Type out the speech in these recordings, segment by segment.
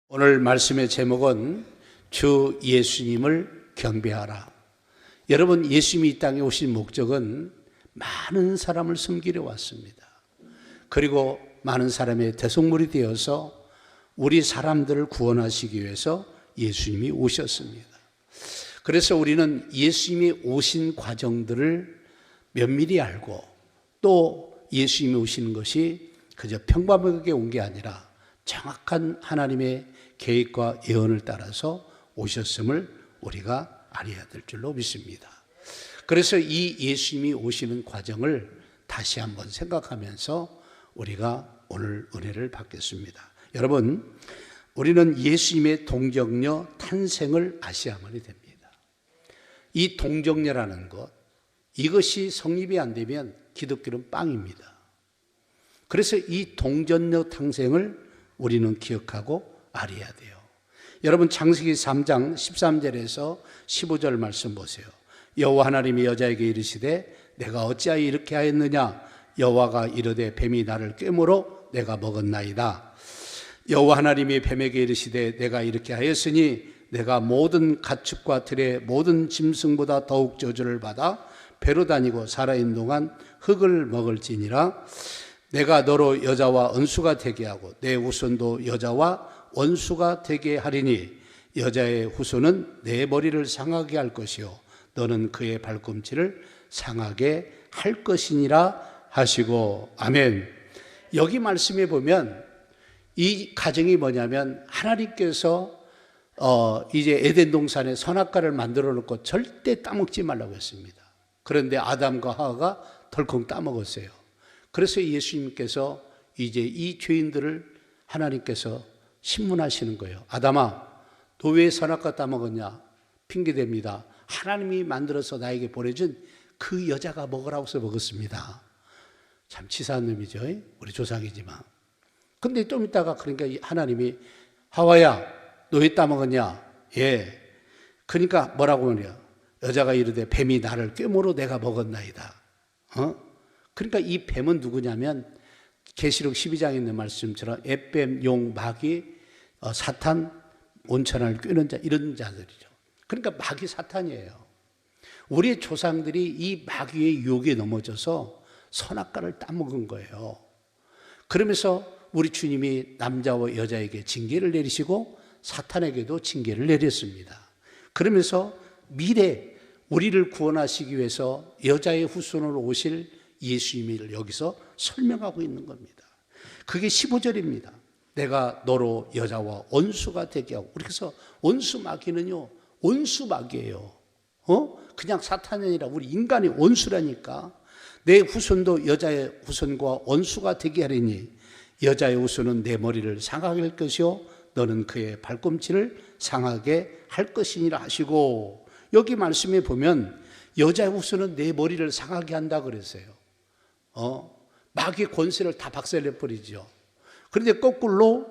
오늘 말씀의 제목은 주 예수님을 경배하라. 여러분, 예수님이 이 땅에 오신 목적은 많은 사람을 섬기려 왔습니다. 그리고 많은 사람의 대속물이 되어서 우리 사람들을 구원하시기 위해서 예수님이 오셨습니다. 그래서 우리는 예수님이 오신 과정들을 면밀히 알고, 또 예수님이 오시는 것이 그저 평범하게 온 게 아니라 정확한 하나님의 계획과 예언을 따라서 오셨음을 우리가 알아야 될 줄로 믿습니다. 그래서 이 예수님이 오시는 과정을 다시 한번 생각하면서 우리가 오늘 은혜를 받겠습니다. 여러분, 우리는 예수님의 동정녀 탄생을 아셔야만이 됩니다. 이 동정녀라는 것, 이것이 성립이 안 되면 기독교는 빵입니다. 그래서 이 동정녀 탄생을 우리는 기억하고 알아야 돼요. 여러분, 창세기 3장 13절에서 15절 말씀 보세요. 여호와 하나님이 여자에게 이르시되 내가 어찌하여 이렇게 하였느냐? 여호와가 이르되 뱀이 나를 꿰물어 내가 먹었나이다. 여호와 하나님이 뱀에게 이르시되 내가 이렇게 하였으니 내가 모든 가축과 들의 모든 짐승보다 더욱 저주를 받아 배로 다니고 살아있는 동안 흙을 먹을지니라. 내가 너로 여자와 원수가 되게 하고 내 후손도 여자와 원수가 되게 하리니 여자의 후손은 내 머리를 상하게 할 것이요 너는 그의 발꿈치를 상하게 할 것이니라 하시고. 아멘. 여기 말씀에 보면 이 가정이 뭐냐면 하나님께서 이제 에덴 동산에 선악과를 만들어 놓고 절대 따먹지 말라고 했습니다. 그런데 아담과 하와가 덜컥 따먹었어요. 그래서 예수님께서 이제 이 죄인들을 하나님께서 신문하시는 거예요. 아담아, 너 왜 선악과 따먹었냐? 핑계댑니다. 하나님이 만들어서 나에게 보내준 그 여자가 먹으라고 해서 먹었습니다. 참 치사한 놈이죠. 우리 조상이지만. 근데 좀 있다가 그러니까 하나님이 하와야, 너 왜 따먹었냐? 예. 그러니까 뭐라고 하냐? 여자가 이르되 뱀이 나를 꿰물어 내가 먹었나이다. 그러니까 이 뱀은 누구냐면 계시록 12장에 있는 말씀처럼 앱뱀, 용, 마귀, 사탄, 온천을 꿰는 자, 이런 자들이죠. 그러니까 마귀 사탄이에요. 우리의 조상들이 이 마귀의 유혹에 넘어져서 선악과를 따먹은 거예요. 그러면서 우리 주님이 남자와 여자에게 징계를 내리시고 사탄에게도 징계를 내렸습니다. 그러면서 미래 우리를 구원하시기 위해서 여자의 후손으로 오실 예수님을 여기서 설명하고 있는 겁니다. 그게 15절입니다. 내가 너로 여자와 원수가 되게 하고. 그래서 원수 마귀는요, 원수 마귀예요. 그냥 사탄이 아니라 우리 인간의 원수라니까. 내 후손도 여자의 후손과 원수가 되게 하리니 여자의 후손은 내 머리를 상하게 할 것이요 너는 그의 발꿈치를 상하게 할 것이니라 하시고. 여기 말씀에 보면 여자의 후손은 내 머리를 상하게 한다 그랬어요. 마귀의 권세를 다 박살내버리죠. 그런데 거꾸로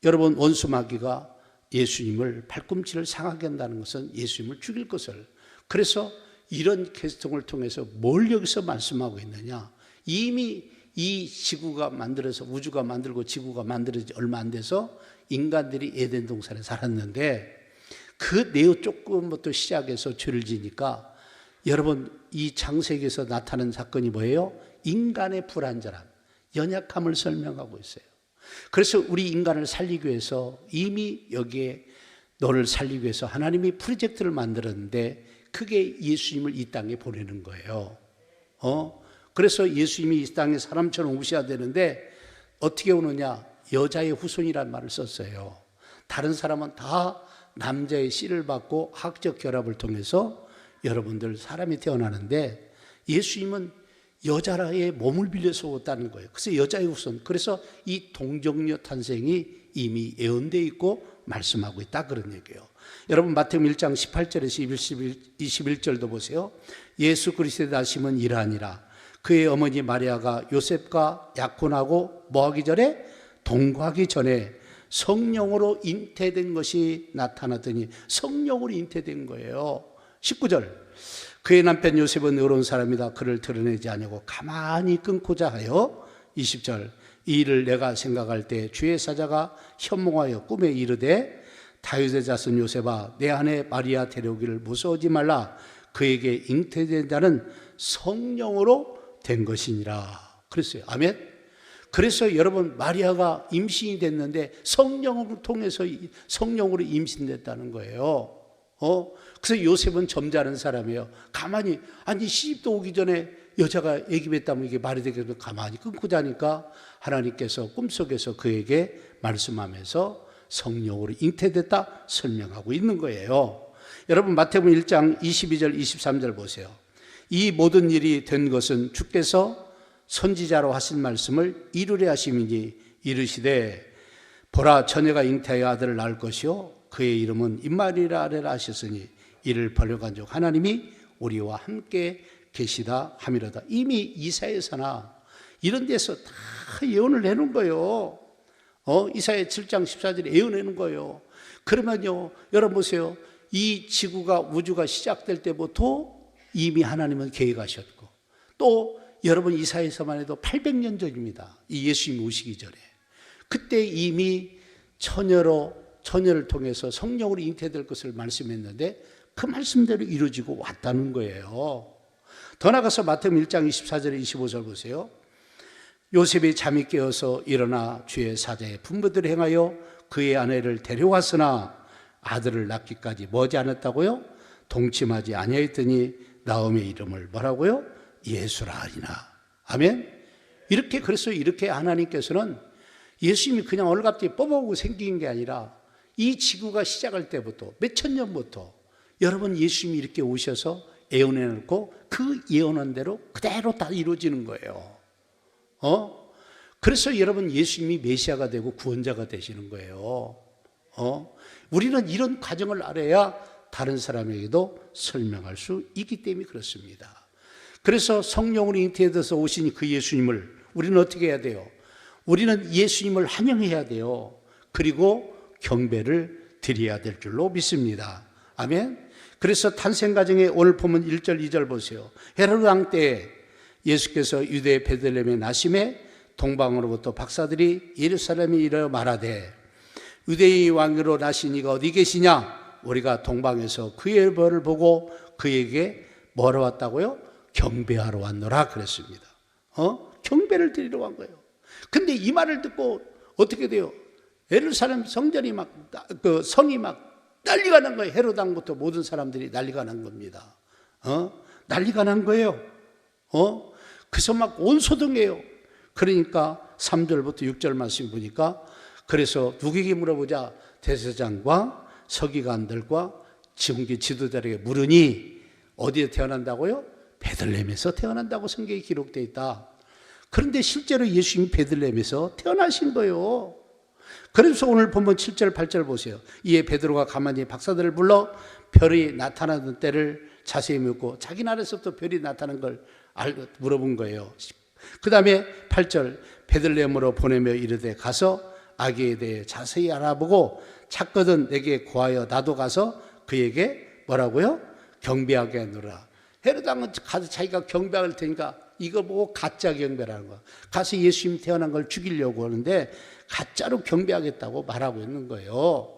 여러분, 원수 마귀가 예수님을 발꿈치를 상하게 한다는 것은 예수님을 죽일 것을. 그래서 이런 캐스팅을 통해서 뭘 여기서 말씀하고 있느냐? 이미 이 지구가 만들어서, 우주가 만들고 지구가 만들어지 얼마 안 돼서 인간들이 에덴 동산에 살았는데 그 네오 조금부터 시작해서 죄를 지니까 여러분, 이 창세기에서 나타난 사건이 뭐예요? 인간의 불완전함, 연약함을 설명하고 있어요. 그래서 우리 인간을 살리기 위해서 이미 여기에 너를 살리기 위해서 하나님이 프로젝트를 만들었는데 그게 예수님을 이 땅에 보내는 거예요. 그래서 예수님이 이 땅에 사람처럼 오셔야 되는데 어떻게 오느냐? 여자의 후손이라는 말을 썼어요. 다른 사람은 다 남자의 씨를 받고 학적 결합을 통해서 여러분들 사람이 태어나는데 예수님은 여자의 몸을 빌려서 왔다는 거예요. 그래서 여자의 후손. 그래서 이 동정녀 탄생이 이미 예언되어 있고 말씀하고 있다, 그런 얘기예요. 여러분, 마태복음 1장 18절에서 21절도 보세요. 예수 그리스도의 나심은 이러하니라. 그의 어머니 마리아가 요셉과 약혼하고 뭐하기 전에? 동거하기 전에 성령으로 잉태된 것이 나타나더니 성령으로 잉태된 거예요. 19절, 그의 남편 요셉은 의로운 사람이다. 그를 드러내지 아니하고 가만히 끊고자 하여. 20절, 이 일을 내가 생각할 때 주의 사자가 현몽하여 꿈에 이르되 다윗의 자손 요셉아, 내 아내 마리아 데려오기를 무서워하지 말라. 그에게 잉태된 자는 성령으로 된 것이니라. 그랬어요. 아멘. 그래서 여러분, 마리아가 임신이 됐는데 성령을 통해서 성령으로 임신됐다는 거예요. 그래서 요셉은 점잖은 사람이에요. 가만히, 아니 시집도 오기 전에 여자가 애기했다면 이게 말이 되겠어. 가만히 끊고 자니까 하나님께서 꿈속에서 그에게 말씀하면서 성령으로 잉태됐다 설명하고 있는 거예요. 여러분, 마태복음 1장 22절 23절 보세요. 이 모든 일이 된 것은 주께서 선지자로 하신 말씀을 이루려 하심이니, 이르시되 보라, 처녀가 잉태하여 아들을 낳을 것이요 그의 이름은 임마누엘이라 하셨으니 이를 벌려간즉 하나님이 우리와 함께 계시다 함이로다. 이미 이사야서나 이런 데서 다 예언을 해놓은 거예요. 이사야 7장 14절에 예언해놓은 거예요. 그러면요, 여러분 보세요. 이 지구가, 우주가 시작될 때부터 이미 하나님은 계획하셨고, 또 여러분 이사야서만 해도 800년 전입니다. 이 예수님이 오시기 전에. 그때 이미 처녀를 통해서 성령으로 잉태될 것을 말씀했는데 그 말씀대로 이루어지고 왔다는 거예요. 더 나가서 마태복음 1장 24절에 25절 보세요. 요셉이 잠이 깨어서 일어나 주의 사자의 분부대로 행하여 그의 아내를 데려왔으나 아들을 낳기까지 머지 않았다고요? 동침하지 아니하였더니 나음의 이름을 뭐라고요? 예수라 하리나. 아멘. 그래서 이렇게 하나님께서는 예수님이 그냥 오늘 갑자기 뽑아오고 생긴 게 아니라 이 지구가 시작할 때부터 몇천 년부터 여러분 예수님이 이렇게 오셔서 예언해 놓고 그 예언한 대로 그대로 다 이루어지는 거예요. 그래서 여러분 예수님이 메시아가 되고 구원자가 되시는 거예요. 우리는 이런 과정을 알아야 다른 사람에게도 설명할 수 있기 때문에 그렇습니다. 그래서 성령으로 잉태돼서 오신 그 예수님을 우리는 어떻게 해야 돼요? 우리는 예수님을 환영해야 돼요. 그리고 경배를 드려야 될 줄로 믿습니다. 아멘. 그래서 탄생 과정에 오늘 보면 1절 2절 보세요. 헤로드 왕 때에 예수께서 유대 베들레헴에 나심에 동방으로부터 박사들이 예루살렘에 이르러 말하되 유대의 왕으로 나신 이가 어디 계시냐? 우리가 동방에서 그의 벌을 보고 그에게 뭐하러 왔다고요? 경배하러 왔노라 그랬습니다. 경배를 드리러 간 거예요. 근데 이 말을 듣고 어떻게 돼요? 예루살렘 성전이 성이 난리가 난 거예요. 헤로드 왕부터 모든 사람들이 난리가 난 겁니다. 난리가 난 거예요. 그래서 온 소동이에요. 그러니까 3절부터 6절 말씀 보니까, 그래서 누구에게 물어보자? 대제사장과 서기관들과 지금의 지도자에게 물으니 어디에 태어난다고요? 베들레헴에서 태어난다고 성경에 기록되어 있다. 그런데 실제로 예수님이 베들레헴에서 태어나신 거예요. 그래서 오늘 본문 7절 8절 보세요. 이에 베드로가 가만히 박사들을 불러 별이 나타나는 때를 자세히 묻고 자기 나라에서부터 별이 나타난 걸 물어본 거예요. 그 다음에 8절, 베들레헴으로 보내며 이르되 가서 아기에 대해 자세히 알아보고 찾거든 내게 구하여 나도 가서 그에게 뭐라고요? 경배하게 하노라. 헤로드 왕은 가서 자기가 경배할 테니까 이거 보고 가짜 경배라는 거야. 가서 예수님 태어난 걸 죽이려고 하는데 가짜로 경배하겠다고 말하고 있는 거예요.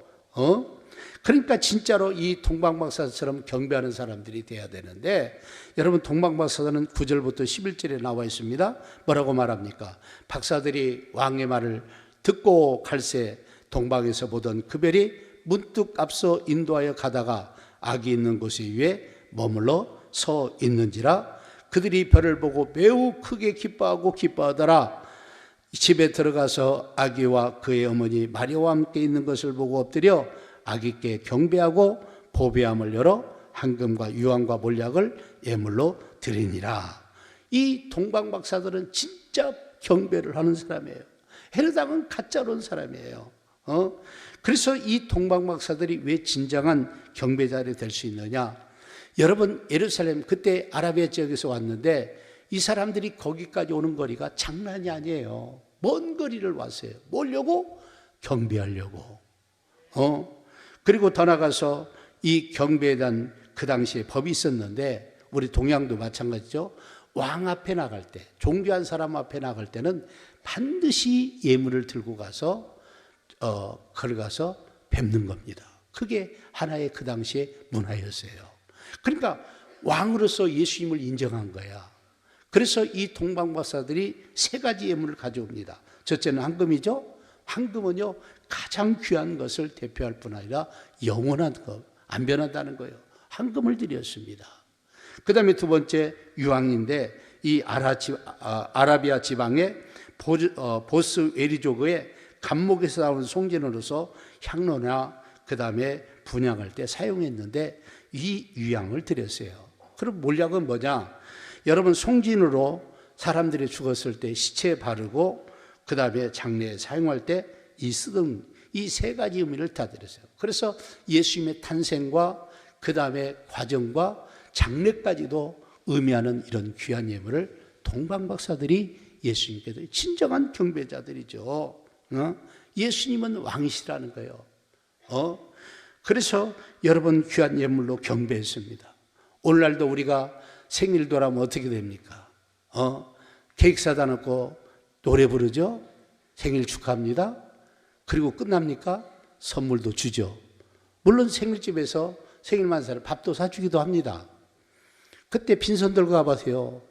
그러니까 진짜로 이 동방박사처럼 경배하는 사람들이 돼야 되는데, 여러분 동방박사는 9절부터 11절에 나와 있습니다. 뭐라고 말합니까? 박사들이 왕의 말을 듣고 갈새 동방에서 보던 그 별이 문득 앞서 인도하여 가다가 아기 있는 곳에 위에 머물러 서 있는지라. 그들이 별을 보고 매우 크게 기뻐하더라. 집에 들어가서 아기와 그의 어머니 마리아와 함께 있는 것을 보고 엎드려 아기께 경배하고 보배함을 열어 황금과 유황과 몰약을 예물로 드리니라. 이 동방박사들은 진짜 경배를 하는 사람이에요. 헤로드 왕은 가짜로 온 사람이에요. 그래서 이 동방박사들이 왜 진정한 경배자들이 될 수 있느냐? 여러분 예루살렘 그때 아라비아 지역에서 왔는데 이 사람들이 거기까지 오는 거리가 장난이 아니에요. 먼 거리를 왔어요. 뭐려고? 경배하려고. 그리고 더 나가서 이 경배에 대한 그 당시에 법이 있었는데, 우리 동양도 마찬가지죠. 왕 앞에 나갈 때, 존귀한 사람 앞에 나갈 때는 반드시 예물을 들고 가서 걸어가서 뵙는 겁니다. 그게 하나의 그 당시의 문화였어요. 그러니까 왕으로서 예수님을 인정한 거야. 그래서 이 동방박사들이 세 가지 예물을 가져옵니다. 첫째는 황금이죠. 황금은요, 가장 귀한 것을 대표할 뿐 아니라 영원한 것, 안 변한다는 거예요. 황금을 드렸습니다. 그 다음에 두 번째 유황인데, 이 아라비아 지방의 보스 웨리족의 감목에서 나오는 송진으로서 향로나 그 다음에 분향할 때 사용했는데, 이 유황을 드렸어요. 그럼 몰약은 뭐냐? 여러분, 송진으로 사람들이 죽었을 때 시체에 바르고 그 다음에 장례에 사용할 때 이 쓰던 이 세 가지 의미를 다 드렸어요. 그래서 예수님의 탄생과 그 다음에 과정과 장례까지도 의미하는 이런 귀한 예물을 동방박사들이 예수님께서 진정한 경배자들이죠. 예수님은 왕이시라는 거예요. 그래서 여러분, 귀한 예물로 경배했습니다. 오늘날도 우리가 생일 돌아오면 어떻게 됩니까? 케이크 사다 놓고 노래 부르죠? 생일 축하합니다. 그리고 끝납니까? 선물도 주죠. 물론 생일집에서 생일만 사는 밥도 사주기도 합니다. 그때 빈손 들고 가보세요.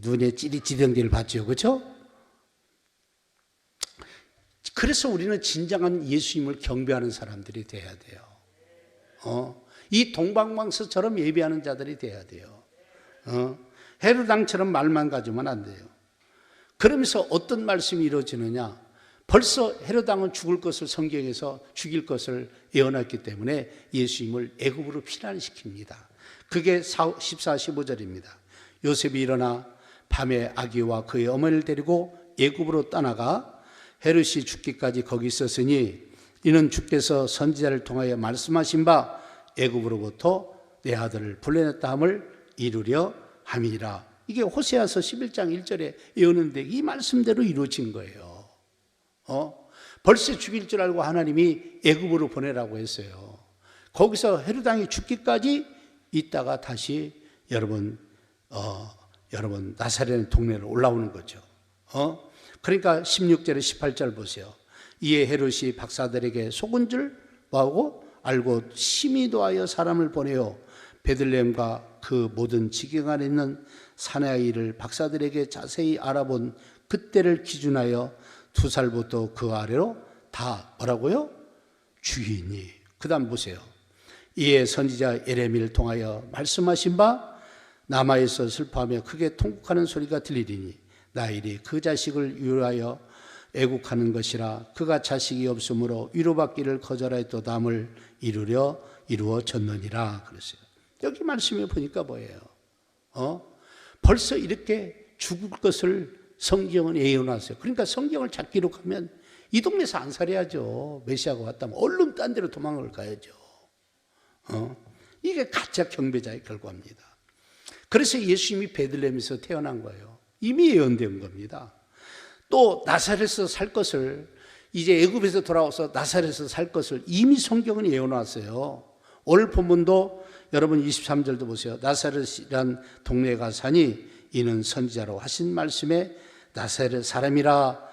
눈에 찌릿찌릿한 봤죠. 그렇죠? 그래서 우리는 진정한 예수님을 경배하는 사람들이 돼야 돼요. 이 동방박사처럼 예배하는 자들이 돼야 돼요. 헤롯 왕처럼 말만 가지면 안 돼요. 그러면서 어떤 말씀이 이루어지느냐? 벌써 헤롯 왕은 죽을 것을, 성경에서 죽일 것을 예언했기 때문에 예수님을 애굽으로 피난시킵니다. 그게 14, 15절입니다. 요셉이 일어나 밤에 아기와 그의 어머니를 데리고 애굽으로 떠나가 헤롯이 죽기까지 거기 있었으니, 이는 주께서 선지자를 통하여 말씀하신 바 애굽으로부터 내 아들을 불러냈다 함을 이루려 함이라. 이게 호세아서 11장 1절에 예언인데 이 말씀대로 이루어진 거예요. 벌써 죽일 줄 알고 하나님이 애굽으로 보내라고 했어요. 거기서 헤롯 왕이 죽기까지 있다가 다시 여러분 나사렛 동네로 올라오는 거죠. 그러니까 16절에 18절 보세요. 이에 헤롯이 박사들에게 속은 줄 알고 심히 도하여 사람을 보내어 베들레헴과 그 모든 지경 안에 있는 사내 아이를 박사들에게 자세히 알아본 그때를 기준하여 2살부터 그 아래로 다 뭐라고요? 죽이니. 그 다음 보세요. 이에 선지자 예레미야를 통하여 말씀하신 바 남아에서 슬퍼하며 크게 통곡하는 소리가 들리리니 나일이 그 자식을 위로하여 애국하는 것이라. 그가 자식이 없으므로 위로받기를 거절하였도다 함을 이루어졌느니라 그랬어요. 여기 말씀에 보니까 뭐예요? 벌써 이렇게 죽을 것을 성경은 예언하세요. 그러니까 성경을 잘 기록하면 이 동네에서 안 살아야죠. 메시아가 왔다면 얼른 딴 데로 도망을 가야죠. 이게 가짜 경배자의 결과입니다. 그래서 예수님이 베들레헴에서 태어난 거예요. 이미 예언된 겁니다. 또 나사렛에서 살 것을, 이제 애굽에서 돌아와서 나사렛에서 살 것을 이미 성경은 예언했어요. 오늘 본문도 여러분 23절도 보세요. 나사렛이란 동네가 사니 이는 선지자로 하신 말씀에 나사렛 사람이라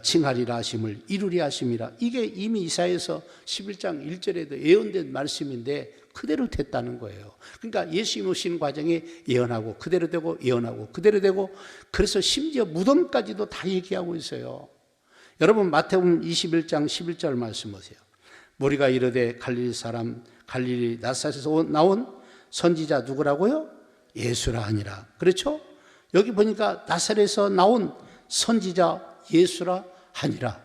칭하리라 하심을 이루리 하심이라. 이게 이미 이사야서 11장 1절에도 예언된 말씀인데 그대로 됐다는 거예요. 그러니까 예수님 오신 과정에 예언하고 그대로 되고 예언하고 그대로 되고, 그래서 심지어 무덤까지도 다 얘기하고 있어요. 여러분 마태복음 21장 11절 말씀 보세요. 무리가 이르되 갈릴리 나사렛에서 나온 선지자 누구라고요? 예수라 하니라. 그렇죠? 여기 보니까 나사렛에서 나온 선지자 예수라 하니라.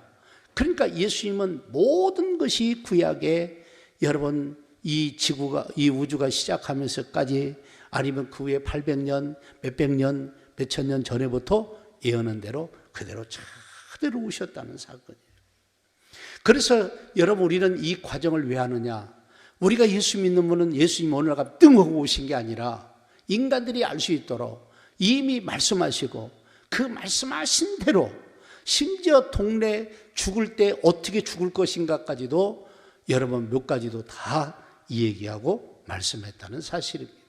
그러니까 예수님은 모든 것이 구약에, 여러분 이 지구가, 이 우주가 시작하면서까지, 아니면 그 후에 800년, 몇백 년, 몇천 년 전에부터 예언한 대로 그대로 그대로 오셨다는 사건이에요. 그래서 여러분 우리는 이 과정을 왜 하느냐? 우리가 예수 믿는 분은 예수님 오늘 가 뜬하고 오신 게 아니라 인간들이 알 수 있도록 이미 말씀하시고 그 말씀하신 대로 심지어 동네 죽을 때 어떻게 죽을 것인가까지도 여러분 몇 가지도 다 이야기하고 말씀했다는 사실입니다.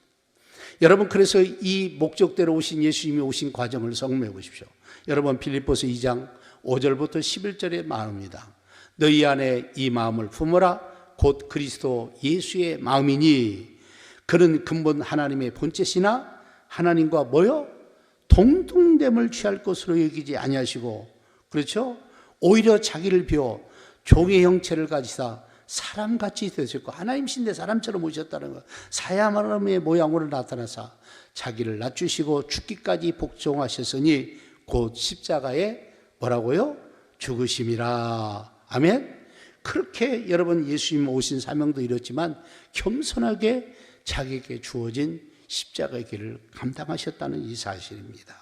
여러분, 그래서 이 목적대로 오신 예수님이 오신 과정을 성공해 보십시오. 여러분, 빌립보서 2장 5절부터 11절의 마음입니다. 너희 안에 이 마음을 품어라. 곧 그리스도 예수의 마음이니 그는 근본 하나님의 본체시나 하나님과 뭐요? 동등됨을 취할 것으로 여기지 아니하시고, 그렇죠? 오히려 자기를 비워 종의 형체를 가지사 사람같이 되셨고, 하나님신데 사람처럼 오셨다는 것. 사야마름의 모양으로 나타나사 자기를 낮추시고 죽기까지 복종하셨으니 곧 십자가에 뭐라고요? 죽으심이라. 아멘. 그렇게 여러분 예수님 오신 사명도 이렇지만 겸손하게 자기에게 주어진 십자가의 길을 감당하셨다는 이 사실입니다.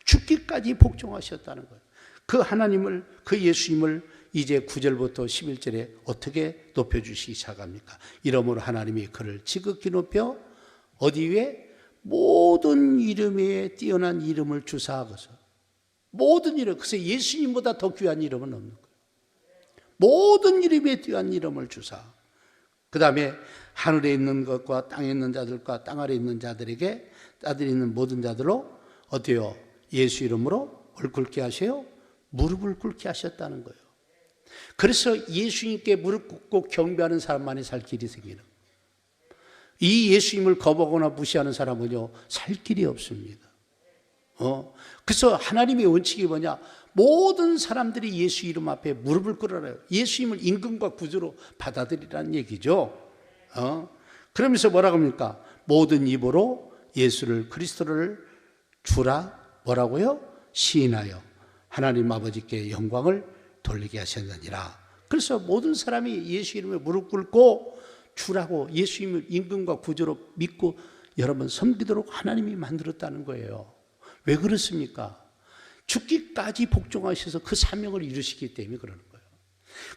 죽기까지 복종하셨다는 거예요. 그 하나님을, 그 예수님을 이제 9절부터 11절에 어떻게 높여주시기 시작합니까? 이러므로 하나님이 그를 지극히 높여 어디 위에? 모든 이름 위에 뛰어난 이름을 주사하고서, 모든 이름, 그래서 예수님보다 더 귀한 이름은 없는 거예요. 모든 이름에 뛰어난 이름을 주사. 그 다음에 하늘에 있는 것과 땅에 있는 자들과 땅 아래 있는 자들에게, 따들이 있는 모든 자들로 어때요? 예수 이름으로 뭘 꿇게 하세요? 무릎을 꿇게 하셨다는 거예요. 그래서 예수님께 무릎 꿇고 경배하는 사람만이 살 길이 생기는, 이 예수님을 거부하거나 무시하는 사람은요 살 길이 없습니다. 그래서 하나님의 원칙이 뭐냐? 모든 사람들이 예수 이름 앞에 무릎을 꿇어라요. 예수님을 임금과 구주로 받아들이라는 얘기죠. 그러면서 뭐라고 합니까? 모든 입으로 예수를, 그리스도를 주라 뭐라고요? 시인하여 하나님 아버지께 영광을 돌리게 하셨느니라. 그래서 모든 사람이 예수 이름에 무릎 꿇고 주라고, 예수님을 임금과 구주로 믿고 여러분 섬기도록 하나님이 만들었다는 거예요. 왜 그렇습니까? 죽기까지 복종하셔서 그 사명을 이루시기 때문에 그러는 거예요.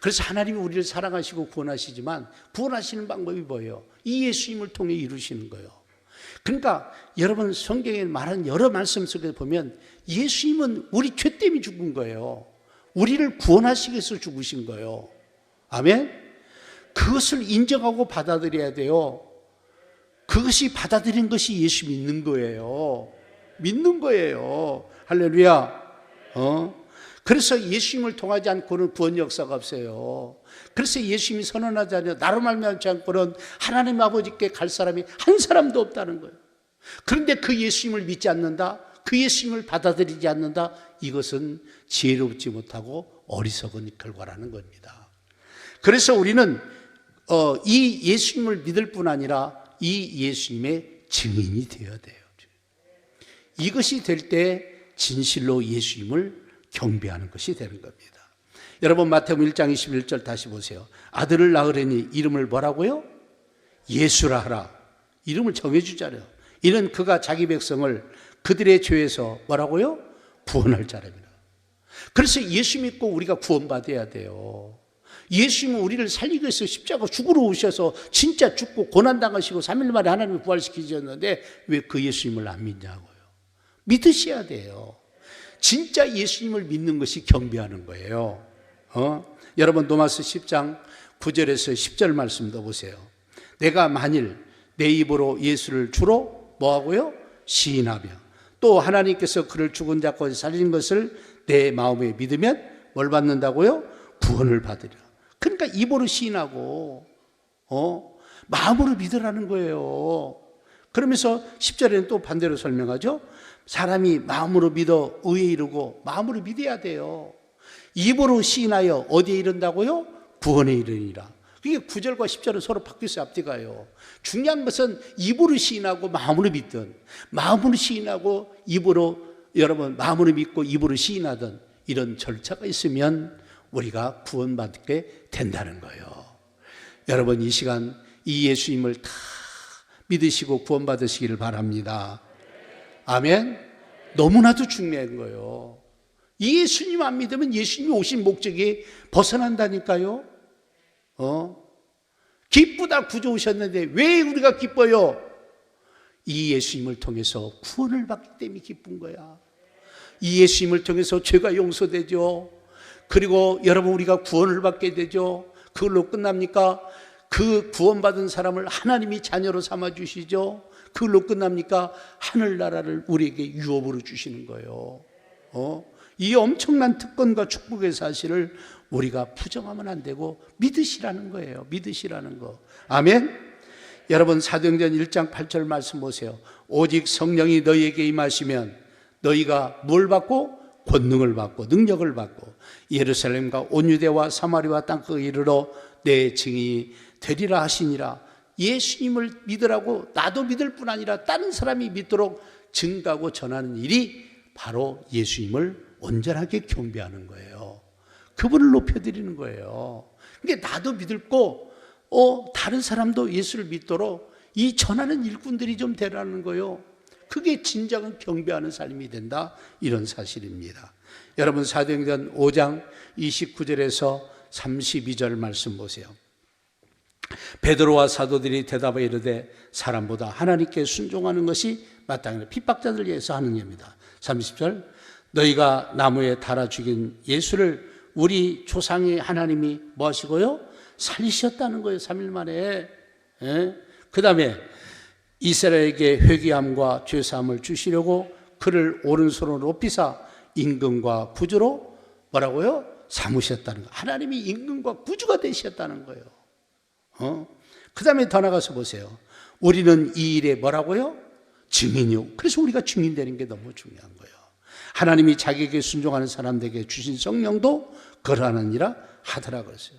그래서 하나님이 우리를 사랑하시고 구원하시지만 구원하시는 방법이 뭐예요? 이 예수님을 통해 이루시는 거예요. 그러니까 여러분 성경에 말하는 여러 말씀 속에 보면 예수님은 우리 죄 때문에 죽은 거예요. 우리를 구원하시기 위해서 죽으신 거예요. 아멘? 그것을 인정하고 받아들여야 돼요. 그것이 받아들인 것이 예수 믿는 거예요. 믿는 거예요. 할렐루야. 그래서 예수님을 통하지 않고는 구원 역사가 없어요. 그래서 예수님이 선언하지 않아요. 나로 말미암지 않고는 하나님 아버지께 갈 사람이 한 사람도 없다는 거예요. 그런데 그 예수님을 믿지 않는다, 그 예수님을 받아들이지 않는다, 이것은 지혜롭지 못하고 어리석은 결과라는 겁니다. 그래서 우리는 이 예수님을 믿을 뿐 아니라 이 예수님의 증인이 되어야 돼요. 이것이 될 때 진실로 예수님을 경배하는 것이 되는 겁니다. 여러분 마태복음 1장 21절 다시 보세요. 아들을 낳으려니 이름을 뭐라고요? 예수라 하라. 이름을 정해주잖아요. 이는 그가 자기 백성을 그들의 죄에서 뭐라고요? 구원할 자랍니다. 그래서 예수 믿고 우리가 구원받아야 돼요. 예수님은 우리를 살리기 위해서 십자가 죽으러 오셔서 진짜 죽고 고난당하시고 3일 만에 하나님이 부활시키셨는데 왜 그 예수님을 안 믿냐고요. 믿으셔야 돼요. 진짜 예수님을 믿는 것이 경배하는 거예요. 여러분 로마서 10장 9절에서 10절 말씀도 보세요. 내가 만일 내 입으로 예수를 주로 뭐하고요? 시인하며 또 하나님께서 그를 죽은 자 가운데 살린 것을 내 마음에 믿으면 뭘 받는다고요? 구원을 받으리라. 그러니까 입으로 시인하고 마음으로 믿으라는 거예요. 그러면서 10절에는 또 반대로 설명하죠. 사람이 마음으로 믿어 의에 이르고, 마음으로 믿어야 돼요. 입으로 시인하여 어디에 이른다고요? 구원에 이르니라. 그게 9절과 10절은 서로 바뀌어서 앞뒤가요. 중요한 것은 입으로 시인하고 마음으로 믿든, 마음으로 시인하고 입으로, 여러분 마음으로 믿고 입으로 시인하든 이런 절차가 있으면 우리가 구원받게 된다는 거예요. 여러분 이 시간 이 예수님을 다 믿으시고 구원받으시기를 바랍니다. 아멘. 너무나도 중요한 거예요. 이 예수님 안 믿으면 예수님이 오신 목적이 벗어난다니까요. 기쁘다 구주 오셨는데 왜 우리가 기뻐요? 이 예수님을 통해서 구원을 받기 때문에 기쁜 거야. 이 예수님을 통해서 죄가 용서되죠. 그리고 여러분 우리가 구원을 받게 되죠. 그걸로 끝납니까? 그 구원받은 사람을 하나님이 자녀로 삼아주시죠. 그걸로 끝납니까? 하늘나라를 우리에게 유업으로 주시는 거예요. 이 엄청난 특권과 축복의 사실을 우리가 부정하면 안 되고 믿으시라는 거예요. 믿으시라는 거. 아멘. 여러분 사도행전 1장 8절 말씀 보세요. 오직 성령이 너희에게 임하시면 너희가 뭘 받고? 권능을 받고 능력을 받고 예루살렘과 온 유대와 사마리아 땅끝 이르러 내 증인이 되리라 하시니라. 예수님을 믿으라고 나도 믿을 뿐 아니라 다른 사람이 믿도록 증가하고 전하는 일이 바로 예수님을 온전하게 경배하는 거예요. 그분을 높여드리는 거예요. 그러니까 나도 믿고 다른 사람도 예수를 믿도록 이 전하는 일꾼들이 좀 되라는 거예요. 그게 진정한 경배하는 삶이 된다, 이런 사실입니다. 여러분 사도행전 5장 29절에서 32절 말씀 보세요. 베드로와 사도들이 대답하여 이르되 사람보다 하나님께 순종하는 것이 마땅하니 핍박자들 위해서 하는 일입니다. 30절 너희가 나무에 달아 죽인 예수를 우리 조상의 하나님이 뭐 하시고요? 살리셨다는 거예요. 3일 만에. 그 다음에 이스라엘에게 회개함과 죄사함을 주시려고 그를 오른손으로 높이사 임금과 구주로 뭐라고요? 삼으셨다는 거예요. 하나님이 임금과 구주가 되셨다는 거예요. 그 다음에 더 나가서 보세요. 우리는 이 일에 뭐라고요? 증인이요. 그래서 우리가 증인되는 게 너무 중요한 거예요. 하나님이 자기에게 순종하는 사람들에게 주신 성령도 그러하느니라 하더라 그랬어요.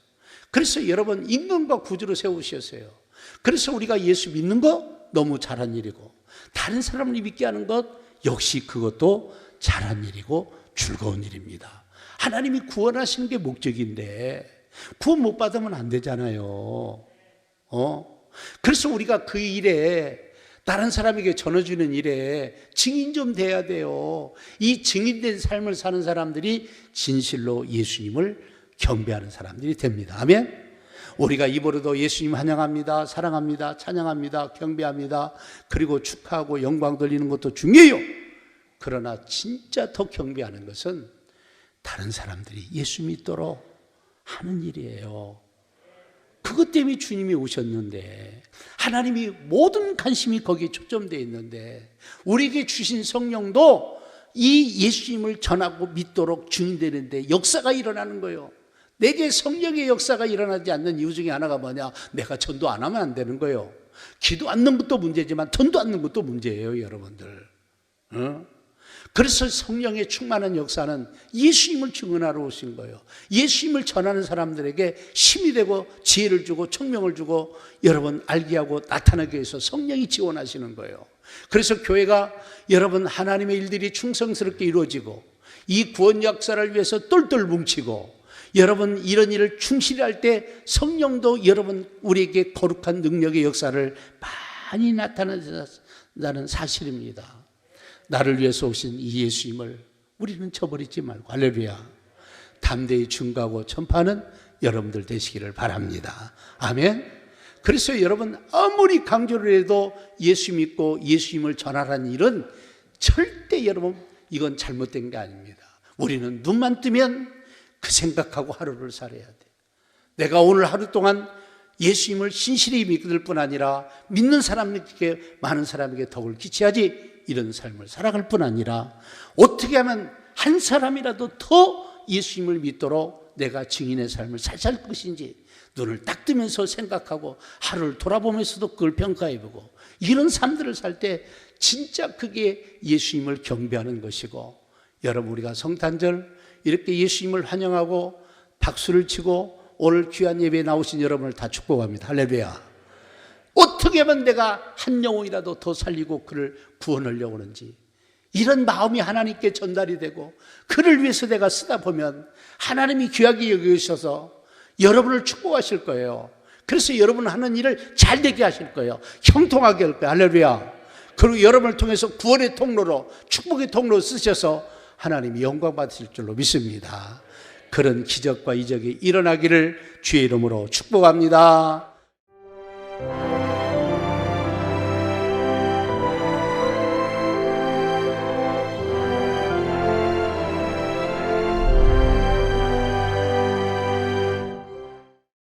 그래서 여러분 임금과 구주로 세우셨어요. 그래서 우리가 예수 믿는 거 너무 잘한 일이고 다른 사람을 믿게 하는 것 역시 그것도 잘한 일이고 즐거운 일입니다. 하나님이 구원하시는 게 목적인데 구원 못 받으면 안 되잖아요. 그래서 우리가 그 일에 다른 사람에게 전해주는 일에 증인 좀 돼야 돼요. 이 증인된 삶을 사는 사람들이 진실로 예수님을 경배하는 사람들이 됩니다. 아멘. 우리가 입으로도 예수님 환영합니다, 사랑합니다, 찬양합니다, 경배합니다, 그리고 축하하고 영광 돌리는 것도 중요해요. 그러나 진짜 더 경배하는 것은 다른 사람들이 예수 믿도록 하는 일이에요. 그것 때문에 주님이 오셨는데 하나님이 모든 관심이 거기에 초점되어 있는데 우리에게 주신 성령도 이 예수님을 전하고 믿도록 증인되는데 역사가 일어나는 거예요. 내게 성령의 역사가 일어나지 않는 이유 중에 하나가 뭐냐? 내가 전도 안 하면 안 되는 거예요. 기도 안 넣는 것도 문제지만 전도 안 넣는 것도 문제예요, 여러분들. 그래서 성령의 충만한 역사는 예수님을 증언하러 오신 거예요. 예수님을 전하는 사람들에게 힘이 되고 지혜를 주고 청명을 주고 여러분 알게 하고 나타나게 해서 성령이 지원하시는 거예요. 그래서 교회가 여러분 하나님의 일들이 충성스럽게 이루어지고 이 구원 역사를 위해서 똘똘 뭉치고 여러분 이런 일을 충실히 할 때 성령도 여러분 우리에게 거룩한 능력의 역사를 많이 나타낸다는 사실입니다. 나를 위해서 오신 이 예수님을 우리는 저버리지 말고 할렐루야 담대히 증거하고 전파하는 여러분들 되시기를 바랍니다. 아멘. 그래서 여러분 아무리 강조를 해도 예수 믿고 예수님을 전하라는 일은 절대 여러분 이건 잘못된 게 아닙니다. 우리는 눈만 뜨면 그 생각하고 하루를 살아야 돼. 내가 오늘 하루 동안 예수님을 신실히 믿을 뿐 아니라 믿는 사람에게 많은 사람에게 덕을 끼쳐야지 이런 삶을 살아갈 뿐 아니라 어떻게 하면 한 사람이라도 더 예수님을 믿도록 내가 증인의 삶을 잘 살 것인지 눈을 딱 뜨면서 생각하고 하루를 돌아보면서도 그걸 평가해보고 이런 삶들을 살 때 진짜 그게 예수님을 경배하는 것이고 여러분 우리가 성탄절 이렇게 예수님을 환영하고 박수를 치고 오늘 귀한 예배에 나오신 여러분을 다 축복합니다. 할렐루야. 어떻게 하면 내가 한 영혼이라도 더 살리고 그를 구원하려고 하는지 이런 마음이 하나님께 전달이 되고 그를 위해서 내가 쓰다 보면 하나님이 귀하게 여기셔서 여러분을 축복하실 거예요. 그래서 여러분 하는 일을 잘 되게 하실 거예요. 형통하게 할 거예요. 할렐루야. 그리고 여러분을 통해서 구원의 통로로 축복의 통로로 쓰셔서 하나님이 영광 받으실 줄로 믿습니다. 그런 기적과 이적이 일어나기를 주의 이름으로 축복합니다.